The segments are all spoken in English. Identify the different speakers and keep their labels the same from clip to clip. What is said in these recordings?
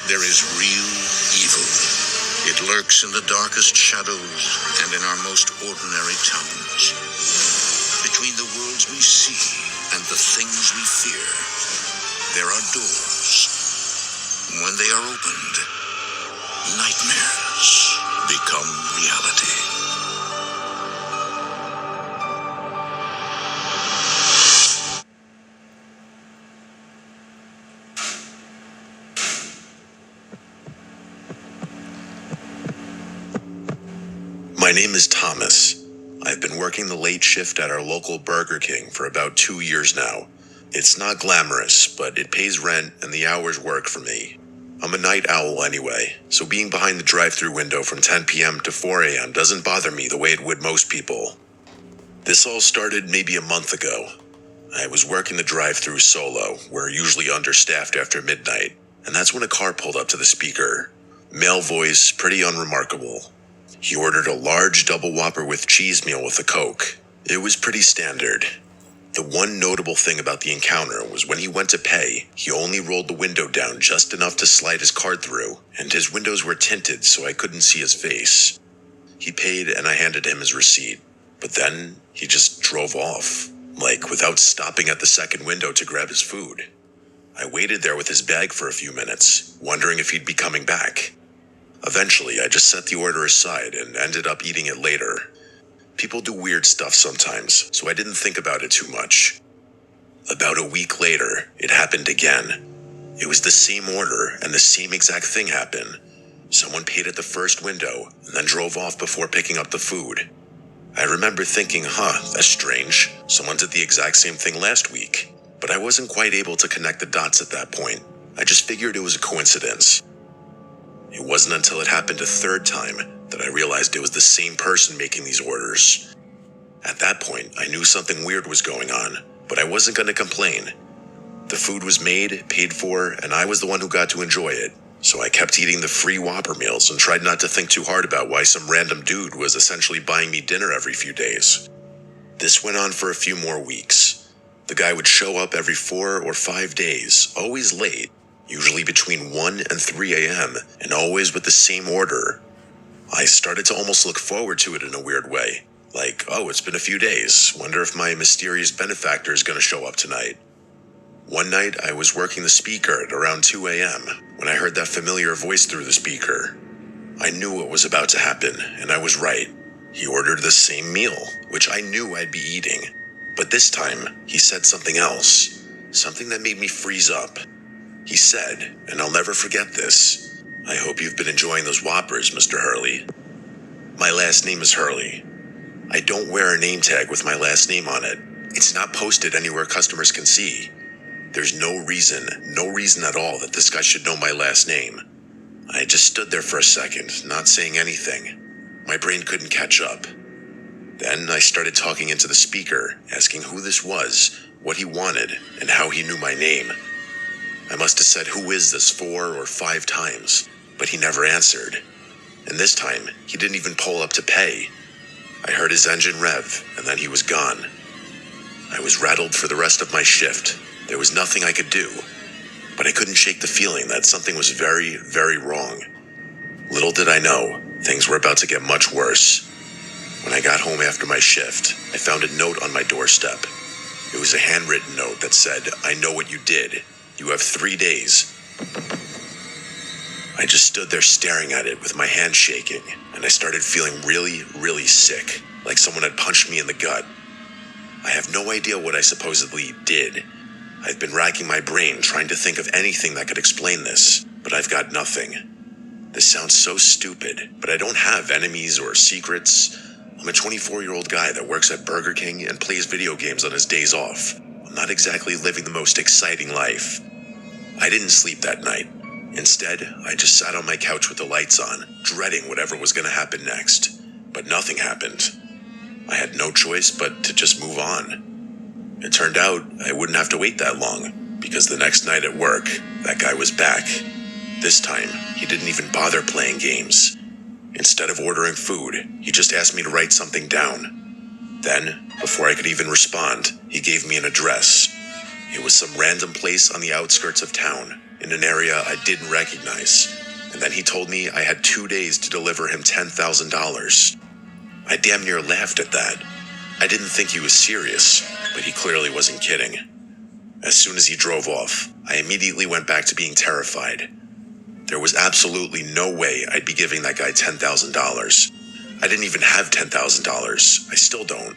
Speaker 1: There is real evil. It lurks in the darkest shadows and in our most ordinary towns. Between the worlds we see and the things we fear, there are doors. When they are opened, nightmares become reality.
Speaker 2: My name is Thomas. I've been working the late shift at our local Burger King for about 2 years now. It's not glamorous, but it pays rent and the hours work for me. I'm a night owl anyway, so being behind the drive-thru window from 10 p.m. to 4 a.m. doesn't bother me the way it would most people. This all started maybe a month ago. I was working the drive-thru solo. We're usually understaffed after midnight, and that's when a car pulled up to the speaker. Male voice, pretty unremarkable. He ordered a large double Whopper with cheese meal with a Coke. It was pretty standard. The one notable thing about the encounter was when he went to pay, he only rolled the window down just enough to slide his card through, and his windows were tinted so I couldn't see his face. He paid and I handed him his receipt, but then he just drove off, like without stopping at the second window to grab his food. I waited there with his bag for a few minutes, wondering if he'd be coming back. Eventually, I just set the order aside and ended up eating it later. People do weird stuff sometimes, so I didn't think about it too much. About a week later, it happened again. It was the same order and the same exact thing happened. Someone paid at the first window and then drove off before picking up the food. I remember thinking, that's strange. Someone did the exact same thing last week. But I wasn't quite able to connect the dots at that point. I just figured it was a coincidence. It wasn't until it happened a third time that I realized it was the same person making these orders. At that point, I knew something weird was going on, but I wasn't going to complain. The food was made, paid for, and I was the one who got to enjoy it. So I kept eating the free Whopper meals and tried not to think too hard about why some random dude was essentially buying me dinner every few days. This went on for a few more weeks. The guy would show up every 4 or 5 days, always late. Usually between 1 and 3 a.m., and always with the same order. I started to almost look forward to it in a weird way. Like, it's been a few days. Wonder if my mysterious benefactor is going to show up tonight. One night, I was working the speaker at around 2 a.m. when I heard that familiar voice through the speaker. I knew what was about to happen, and I was right. He ordered the same meal, which I knew I'd be eating. But this time, he said something else. Something that made me freeze up. He said, and I'll never forget this, "I hope you've been enjoying those Whoppers, Mr. Hurley." My last name is Hurley. I don't wear a name tag with my last name on it. It's not posted anywhere customers can see. There's no reason at all that this guy should know my last name. I just stood there for a second, not saying anything. My brain couldn't catch up. Then I started talking into the speaker, asking who this was, what he wanted, and how he knew my name. I must have said, "Who is this?" 4 or 5 times, but he never answered. And this time, he didn't even pull up to pay. I heard his engine rev, and then he was gone. I was rattled for the rest of my shift. There was nothing I could do, but I couldn't shake the feeling that something was very, very wrong. Little did I know, things were about to get much worse. When I got home after my shift, I found a note on my doorstep. It was a handwritten note that said, "I know what you did. You have 3 days." I just stood there staring at it with my hand shaking, and I started feeling really, really sick, like someone had punched me in the gut. I have no idea what I supposedly did. I've been racking my brain trying to think of anything that could explain this, but I've got nothing. This sounds so stupid, but I don't have enemies or secrets. I'm a 24-year-old guy that works at Burger King and plays video games on his days off. I'm not exactly living the most exciting life. I didn't sleep that night. Instead, I just sat on my couch with the lights on, dreading whatever was going to happen next. But nothing happened. I had no choice but to just move on. It turned out I wouldn't have to wait that long, because the next night at work, that guy was back. This time, he didn't even bother playing games. Instead of ordering food, he just asked me to write something down. Then, before I could even respond, he gave me an address. It was some random place on the outskirts of town. in an area I didn't recognize. And then he told me I had 2 days to deliver him $10,000. I damn near laughed at that. I didn't think he was serious, but he clearly wasn't kidding. As soon as he drove off, I immediately went back to being terrified. There was absolutely no way I'd be giving that guy $10,000. I didn't even have $10,000. I still don't.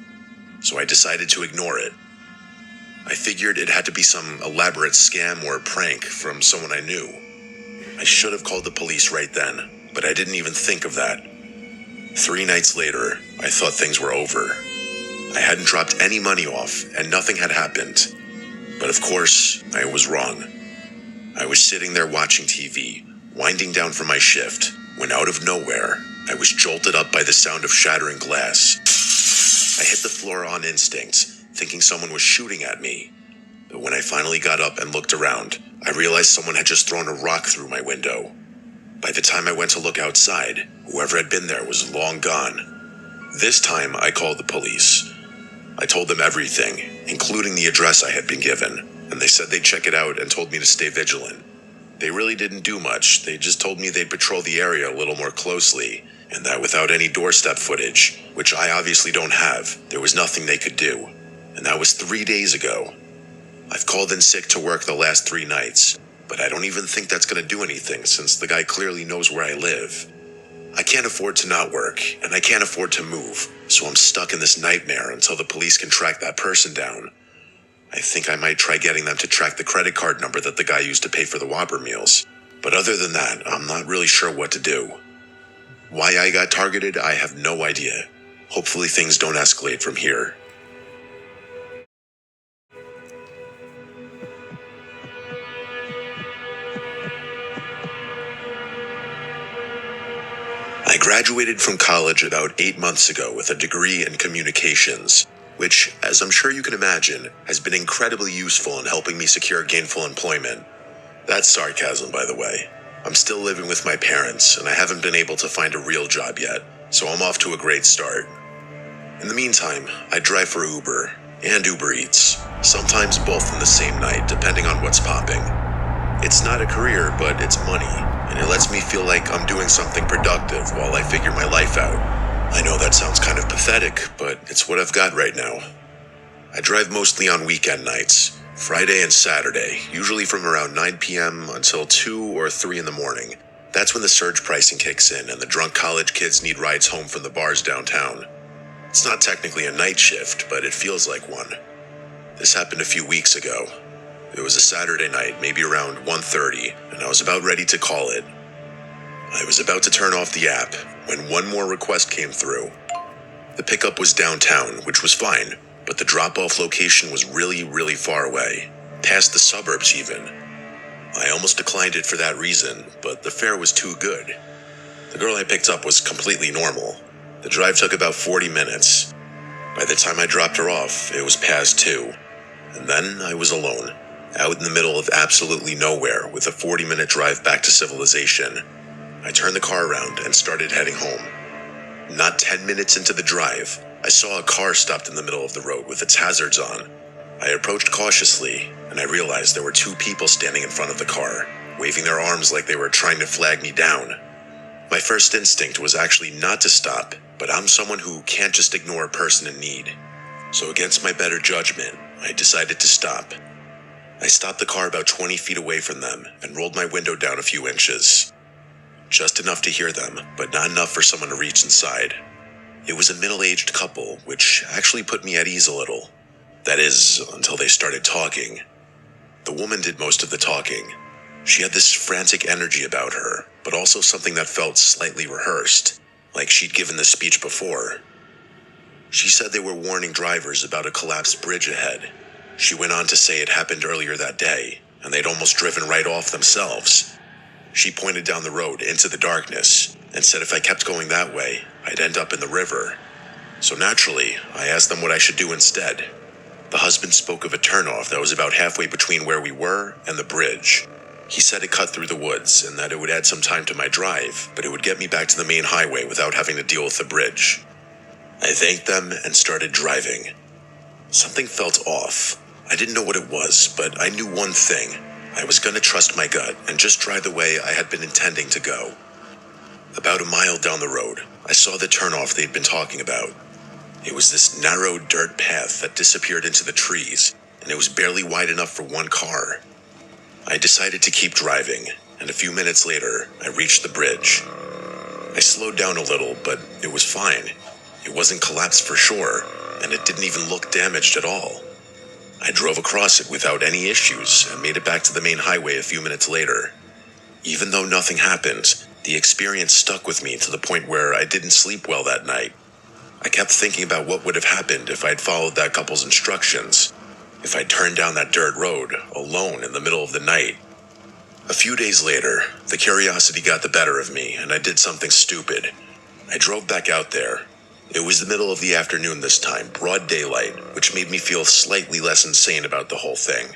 Speaker 2: So I decided to ignore it. I figured it had to be some elaborate scam or prank from someone I knew. I should have called the police right then, but I didn't even think of that. 3 nights later, I thought things were over. I hadn't dropped any money off, and nothing had happened. But of course, I was wrong. I was sitting there watching TV, winding down from my shift, when out of nowhere, I was jolted up by the sound of shattering glass. I hit the floor on instinct, thinking someone was shooting at me. But when I finally got up and looked around, I realized someone had just thrown a rock through my window. By the time I went to look outside, whoever had been there was long gone. This time, I called the police. I told them everything, including the address I had been given, and they said they'd check it out and told me to stay vigilant. They really didn't do much. They just told me they'd patrol the area a little more closely, and that without any doorstep footage, which I obviously don't have, there was nothing they could do. And that was 3 days ago. I've called in sick to work the last 3 nights, but I don't even think that's going to do anything since the guy clearly knows where I live. I can't afford to not work, and I can't afford to move, so I'm stuck in this nightmare until the police can track that person down. I think I might try getting them to track the credit card number that the guy used to pay for the Whopper meals, but other than that, I'm not really sure what to do. Why I got targeted, I have no idea. Hopefully things don't escalate from here. I graduated from college about 8 months ago with a degree in communications, which, as I'm sure you can imagine, has been incredibly useful in helping me secure gainful employment. That's sarcasm, by the way. I'm still living with my parents, and I haven't been able to find a real job yet, so I'm off to a great start. In the meantime, I drive for Uber and Uber Eats, sometimes both in the same night, depending on what's popping. It's not a career, but it's money, and it lets me feel like I'm doing something productive while I figure my life out. I know that sounds kind of pathetic, but it's what I've got right now. I drive mostly on weekend nights, Friday and Saturday, usually from around 9 p.m. until 2 or 3 in the morning. That's when the surge pricing kicks in and the drunk college kids need rides home from the bars downtown. It's not technically a night shift, but it feels like one. This happened a few weeks ago. It was a Saturday night, maybe around 1:30, and I was about ready to call it. I was about to turn off the app when one more request came through. The pickup was downtown, which was fine, but the drop-off location was really far away, past the suburbs even. I almost declined it for that reason, but the fare was too good. The girl I picked up was completely normal. The drive took about 40 minutes. By the time I dropped her off, it was past 2, and then I was alone, out in the middle of absolutely nowhere with a 40-minute drive back to civilization. I turned the car around and started heading home. Not 10 minutes into the drive, I saw a car stopped in the middle of the road with its hazards on. I approached cautiously, and I realized there were 2 people standing in front of the car, waving their arms like they were trying to flag me down. My first instinct was actually not to stop, but I'm someone who can't just ignore a person in need. So against my better judgment, I decided to stop. I stopped the car about 20 feet away from them and rolled my window down a few inches. Just enough to hear them, but not enough for someone to reach inside. It was a middle-aged couple, which actually put me at ease a little. That is, until they started talking. The woman did most of the talking. She had this frantic energy about her, but also something that felt slightly rehearsed, like she'd given the speech before. She said they were warning drivers about a collapsed bridge ahead. She went on to say it happened earlier that day, and they'd almost driven right off themselves. She pointed down the road into the darkness and said if I kept going that way, I'd end up in the river. So naturally, I asked them what I should do instead. The husband spoke of a turnoff that was about halfway between where we were and the bridge. He said it cut through the woods and that it would add some time to my drive, but it would get me back to the main highway without having to deal with the bridge. I thanked them and started driving. Something felt off. I didn't know what it was, but I knew one thing. I was gonna trust my gut and just drive the way I had been intending to go. About a mile down the road, I saw the turnoff they'd been talking about. It was this narrow dirt path that disappeared into the trees, and it was barely wide enough for one car. I decided to keep driving, and a few minutes later, I reached the bridge. I slowed down a little, but it was fine. It wasn't collapsed for sure, and it didn't even look damaged at all. I drove across it without any issues and made it back to the main highway a few minutes later. Even though nothing happened, the experience stuck with me to the point where I didn't sleep well that night. I kept thinking about what would have happened if I'd followed that couple's instructions, if I'd turned down that dirt road alone in the middle of the night. A few days later, the curiosity got the better of me and I did something stupid. I drove back out there. It was the middle of the afternoon this time, broad daylight, which made me feel slightly less insane about the whole thing.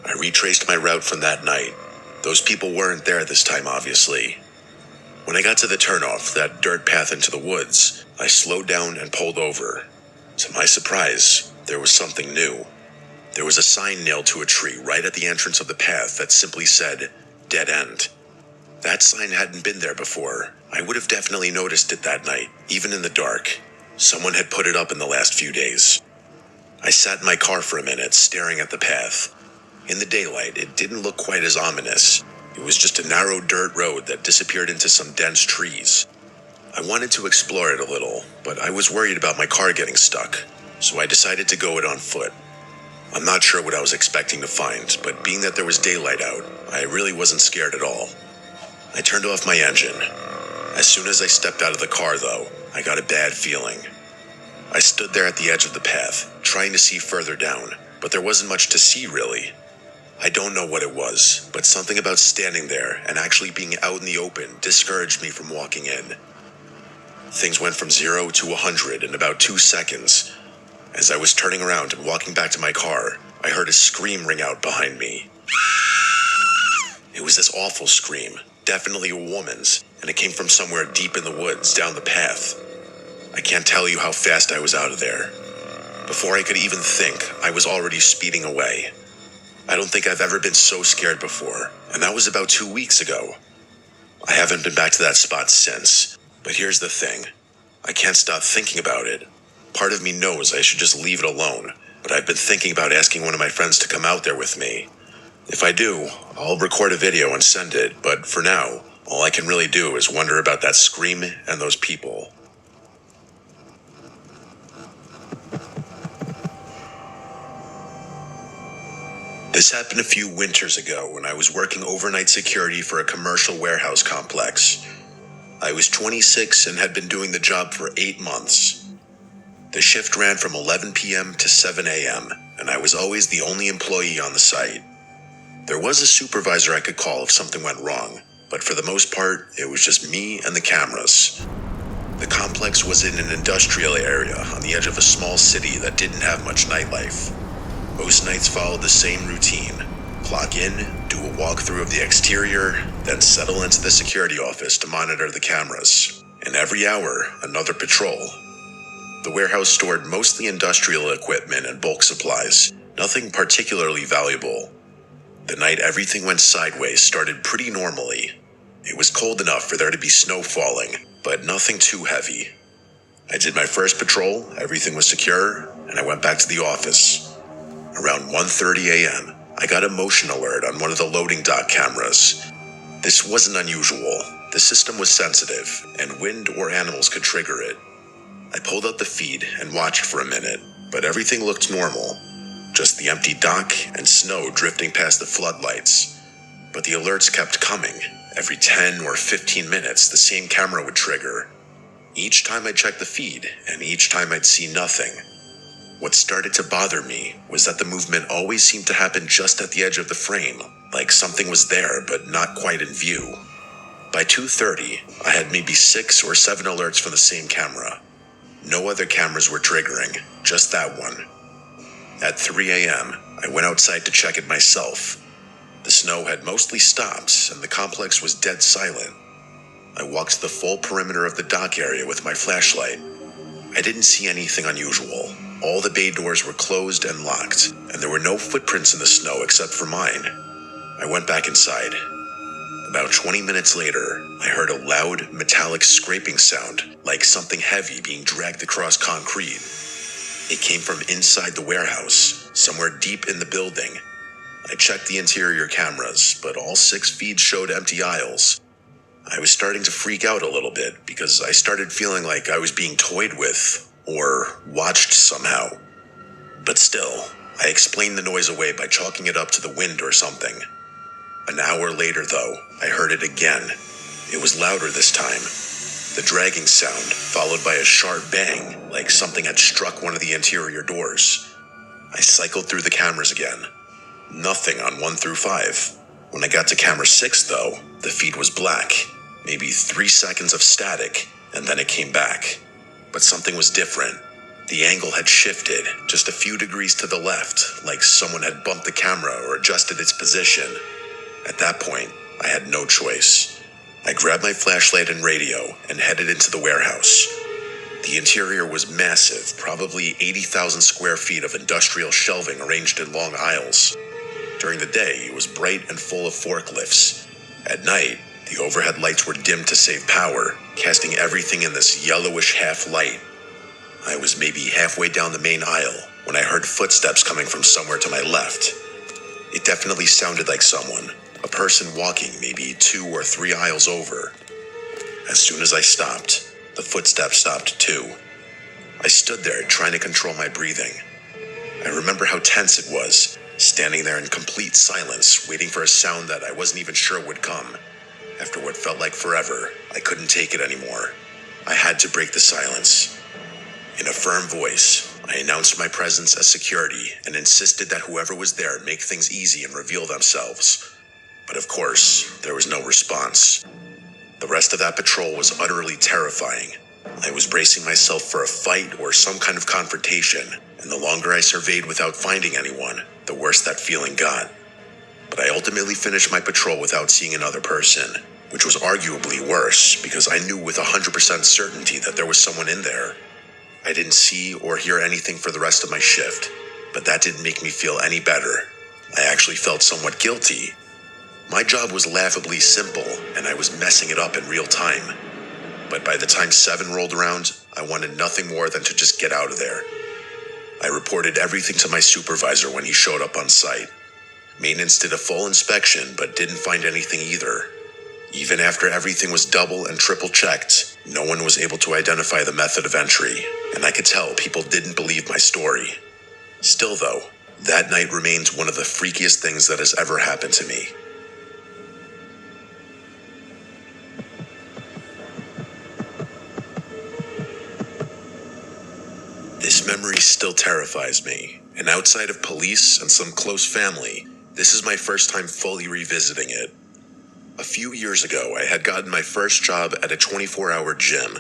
Speaker 2: I retraced my route from that night. Those people weren't there this time, obviously. When I got to the turnoff, that dirt path into the woods, I slowed down and pulled over. To my surprise, there was something new. There was a sign nailed to a tree right at the entrance of the path that simply said, "Dead End." That sign hadn't been there before. I would have definitely noticed it that night, even in the dark. Someone had put it up in the last few days. I sat in my car for a minute, staring at the path. In the daylight, it didn't look quite as ominous. It was just a narrow dirt road that disappeared into some dense trees. I wanted to explore it a little, but I was worried about my car getting stuck, so I decided to go it on foot. I'm not sure what I was expecting to find, but being that there was daylight out, I really wasn't scared at all. I turned off my engine. As soon as I stepped out of the car, though, I got a bad feeling. I stood there at the edge of the path, trying to see further down, but there wasn't much to see, really. I don't know what it was, but something about standing there and actually being out in the open discouraged me from walking in. Things went from 0 to 100 in about 2 seconds. As I was turning around and walking back to my car, I heard a scream ring out behind me. It was this awful scream, definitely a woman's, and it came from somewhere deep in the woods down the path. I can't tell you how fast I was out of there. Before I could even think, I was already speeding away. I don't think I've ever been so scared before, and that was about 2 weeks ago. I haven't been back to that spot since, but here's the thing. I can't stop thinking about it. Part of me knows I should just leave it alone, but I've been thinking about asking one of my friends to come out there with me. If I do, I'll record a video and send it, but for now, all I can really do is wonder about that scream and those people. This happened a few winters ago when I was working overnight security for a commercial warehouse complex. I was 26 and had been doing the job for 8 months. The shift ran from 11 p.m. to 7 a.m., and I was always the only employee on the site. There was a supervisor I could call if something went wrong, but for the most part, it was just me and the cameras. The complex was in an industrial area on the edge of a small city that didn't have much nightlife. Most nights followed the same routine. Clock in, do a walkthrough of the exterior, then settle into the security office to monitor the cameras. And every hour, another patrol. The warehouse stored mostly industrial equipment and bulk supplies, nothing particularly valuable. The night everything went sideways started pretty normally. It was cold enough for there to be snow falling, but nothing too heavy. I did my first patrol, everything was secure, and I went back to the office. Around 1:30 a.m., I got a motion alert on one of the loading dock cameras. This wasn't unusual. The system was sensitive, and wind or animals could trigger it. I pulled up the feed and watched for a minute, but everything looked normal. Just the empty dock and snow drifting past the floodlights. But the alerts kept coming. Every 10 or 15 minutes, the same camera would trigger. Each time I'd check the feed, and each time I'd see nothing. What started to bother me was that the movement always seemed to happen just at the edge of the frame, like something was there but not quite in view. By 2:30, I had maybe 6 or 7 alerts from the same camera. No other cameras were triggering, just that one. At 3 a.m., I went outside to check it myself. The snow had mostly stopped, and the complex was dead silent. I walked the full perimeter of the dock area with my flashlight. I didn't see anything unusual. All the bay doors were closed and locked, and there were no footprints in the snow except for mine. I went back inside. About 20 minutes later, I heard a loud, metallic scraping sound, like something heavy being dragged across concrete. It came from inside the warehouse, somewhere deep in the building. I checked the interior cameras, but all 6 feeds showed empty aisles. I was starting to freak out a little bit because I started feeling like I was being toyed with or watched somehow. But still, I explained the noise away by chalking it up to the wind or something. An hour later, though, I heard it again. It was louder this time. The dragging sound, followed by a sharp bang, like something had struck one of the interior doors. I cycled through the cameras again. Nothing on 1 through 5. When I got to camera 6, though, the feed was black. Maybe 3 seconds of static, and then it came back. But something was different. The angle had shifted just a few degrees to the left, like someone had bumped the camera or adjusted its position. At that point, I had no choice. I grabbed my flashlight and radio and headed into the warehouse. The interior was massive, probably 80,000 square feet of industrial shelving arranged in long aisles. During the day, it was bright and full of forklifts. At night, the overhead lights were dimmed to save power, casting everything in this yellowish half light. I was maybe halfway down the main aisle when I heard footsteps coming from somewhere to my left. It definitely sounded like someone, a person walking maybe 2 or 3 aisles over. As soon as I stopped, the footsteps stopped too. I stood there trying to control my breathing. I remember how tense it was, standing there in complete silence, waiting for a sound that I wasn't even sure would come. After what felt like forever, I couldn't take it anymore. I had to break the silence. In a firm voice, I announced my presence as security and insisted that whoever was there make things easy and reveal themselves. But of course, there was no response. The rest of that patrol was utterly terrifying. I was bracing myself for a fight or some kind of confrontation, and the longer I surveyed without finding anyone, the worse that feeling got. But I ultimately finished my patrol without seeing another person, which was arguably worse because I knew with 100% certainty that there was someone in there. I didn't see or hear anything for the rest of my shift, but that didn't make me feel any better. I actually felt somewhat guilty. My job was laughably simple, and I was messing it up in real time. But by the time 7 rolled around, I wanted nothing more than to just get out of there. I reported everything to my supervisor when he showed up on site. Maintenance did a full inspection, but didn't find anything either. Even after everything was double and triple checked, no one was able to identify the method of entry, and I could tell people didn't believe my story. Still though, that night remains one of the freakiest things that has ever happened to me. This memory still terrifies me, and outside of police and some close family, this is my first time fully revisiting it. A few years ago, I had gotten my first job at a 24-hour gym.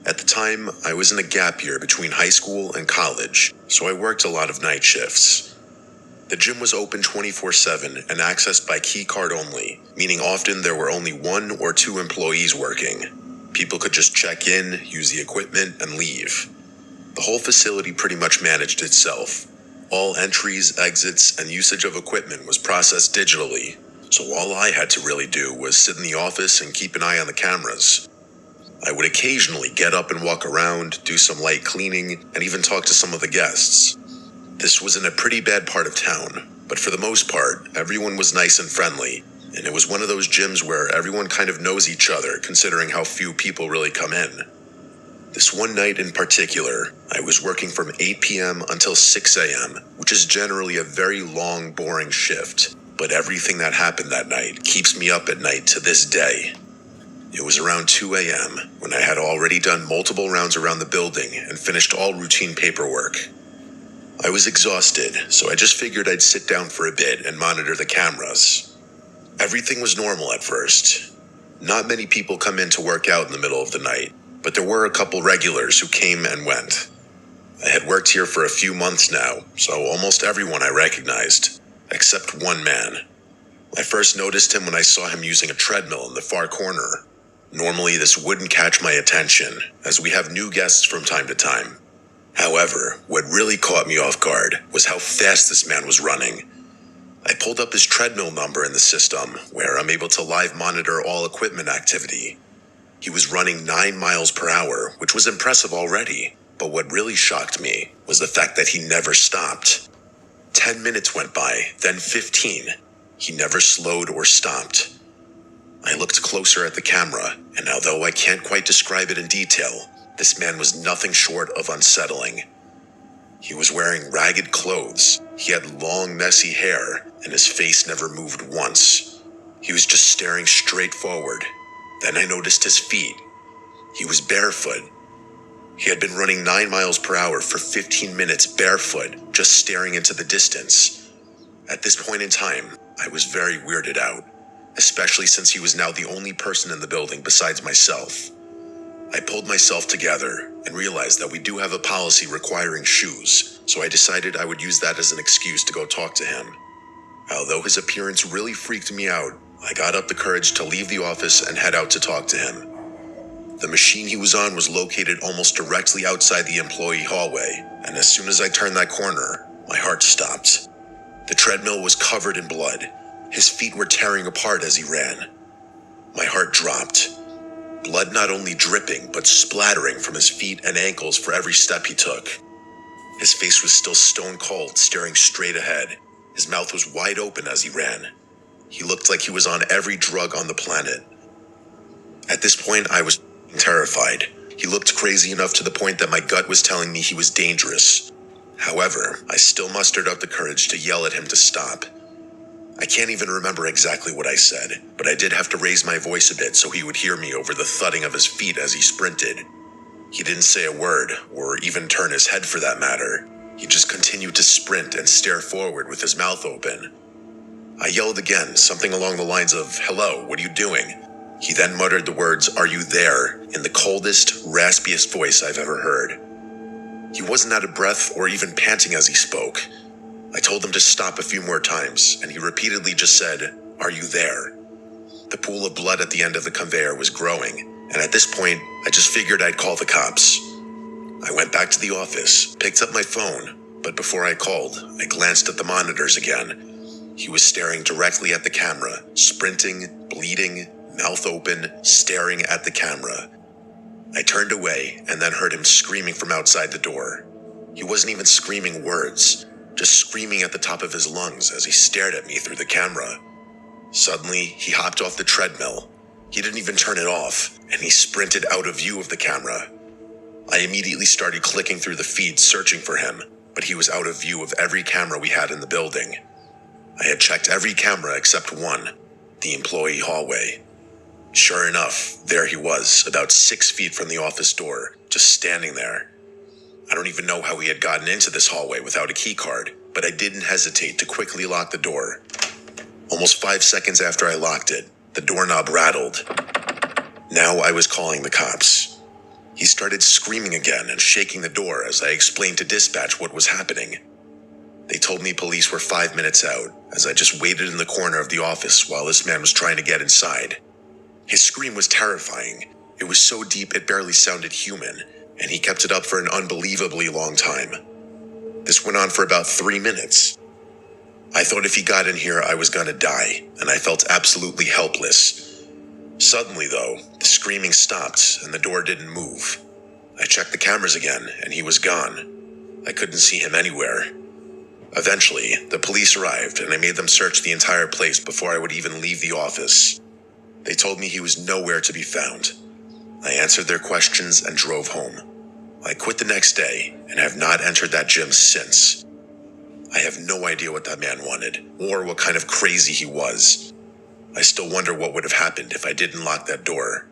Speaker 2: At the time, I was in a gap year between high school and college, so I worked a lot of night shifts. The gym was open 24/7 and accessed by key card only, meaning often there were only 1 or 2 employees working. People could just check in, use the equipment, and leave. The whole facility pretty much managed itself. All entries, exits, and usage of equipment was processed digitally, so all I had to really do was sit in the office and keep an eye on the cameras. I would occasionally get up and walk around, do some light cleaning, and even talk to some of the guests. This was in a pretty bad part of town, but for the most part, everyone was nice and friendly, and it was one of those gyms where everyone kind of knows each other, considering how few people really come in. This one night in particular, I was working from 8 p.m. until 6 a.m., which is generally a very long, boring shift, but everything that happened that night keeps me up at night to this day. It was around 2 a.m. when I had already done multiple rounds around the building and finished all routine paperwork. I was exhausted, so I just figured I'd sit down for a bit and monitor the cameras. Everything was normal at first. Not many people come in to work out in the middle of the night, but there were a couple regulars who came and went. I had worked here for a few months now, so almost everyone I recognized, except one man. I first noticed him when I saw him using a treadmill in the far corner. Normally this wouldn't catch my attention, as we have new guests from time to time. However, what really caught me off guard was how fast this man was running. I pulled up his treadmill number in the system, where I'm able to live monitor all equipment activity. He was running 9 miles per hour, which was impressive already. But what really shocked me was the fact that he never stopped. 10 minutes went by, then 15. He never slowed or stopped. I looked closer at the camera, and although I can't quite describe it in detail, this man was nothing short of unsettling. He was wearing ragged clothes, he had long, messy hair, and his face never moved once. He was just staring straight forward. Then I noticed his feet. He was barefoot. He had been running 9 miles per hour for 15 minutes barefoot, just staring into the distance. At this point in time, I was very weirded out, especially since he was now the only person in the building besides myself. I pulled myself together and realized that we do have a policy requiring shoes, so I decided I would use that as an excuse to go talk to him. Although his appearance really freaked me out, I got up the courage to leave the office and head out to talk to him. The machine he was on was located almost directly outside the employee hallway, and as soon as I turned that corner, my heart stopped. The treadmill was covered in blood. His feet were tearing apart as he ran. My heart dropped. Blood not only dripping, but splattering from his feet and ankles for every step he took. His face was still stone cold, staring straight ahead. His mouth was wide open as he ran. He looked like he was on every drug on the planet. At this point, I was terrified. He looked crazy enough to the point that my gut was telling me he was dangerous. However, I still mustered up the courage to yell at him to stop. I can't even remember exactly what I said, but I did have to raise my voice a bit so he would hear me over the thudding of his feet as he sprinted. He didn't say a word, or even turn his head for that matter. He just continued to sprint and stare forward with his mouth open. I yelled again, something along the lines of, "Hello, what are you doing?" He then muttered the words, "Are you there?" in the coldest, raspiest voice I've ever heard. He wasn't out of breath or even panting as he spoke. I told him to stop a few more times, and he repeatedly just said, "Are you there?" The pool of blood at the end of the conveyor was growing, and at this point, I just figured I'd call the cops. I went back to the office, picked up my phone, but before I called, I glanced at the monitors again. He was staring directly at the camera, sprinting, bleeding, mouth open, staring at the camera. I turned away and then heard him screaming from outside the door. He wasn't even screaming words, just screaming at the top of his lungs as he stared at me through the camera. Suddenly, he hopped off the treadmill. He didn't even turn it off, and he sprinted out of view of the camera. I immediately started clicking through the feed searching for him, but he was out of view of every camera we had in the building. I had checked every camera except one, the employee hallway. Sure enough, there he was, about 6 feet from the office door, just standing there. I don't even know how he had gotten into this hallway without a key card, but I didn't hesitate to quickly lock the door. Almost 5 seconds after I locked it, the doorknob rattled. Now I was calling the cops. He started screaming again and shaking the door as I explained to dispatch what was happening. They told me police were 5 minutes out, as I just waited in the corner of the office while this man was trying to get inside. His scream was terrifying. It was so deep it barely sounded human, and he kept it up for an unbelievably long time. This went on for about 3 minutes. I thought if he got in here, I was gonna die, and I felt absolutely helpless. Suddenly, though, the screaming stopped, and the door didn't move. I checked the cameras again, and he was gone. I couldn't see him anywhere. Eventually, the police arrived, and I made them search the entire place before I would even leave the office. They told me he was nowhere to be found. I answered their questions and drove home. I quit the next day and have not entered that gym since. I have no idea what that man wanted, or what kind of crazy he was. I still wonder what would have happened if I didn't lock that door.